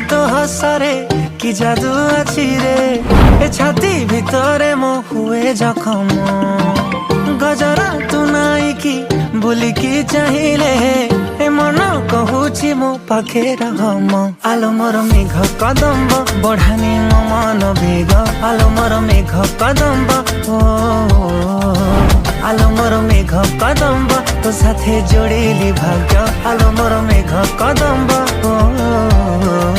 तो हसरे कि जादू अछि रे ए छाती भितरे मो हुए जखम गजरा तू नाई की बुली की चाहिए ए मन कहूची मो पाखे रहम आलो मोर मेघ कदम्ब बढ़ानी मो मन बेग आलो मोर मेघ कदम्ब ओ आलो मोर मेघ कदम्ब तो साथे जोड़ेली भाग्य आलो मोर मेघ कदम्ब ओ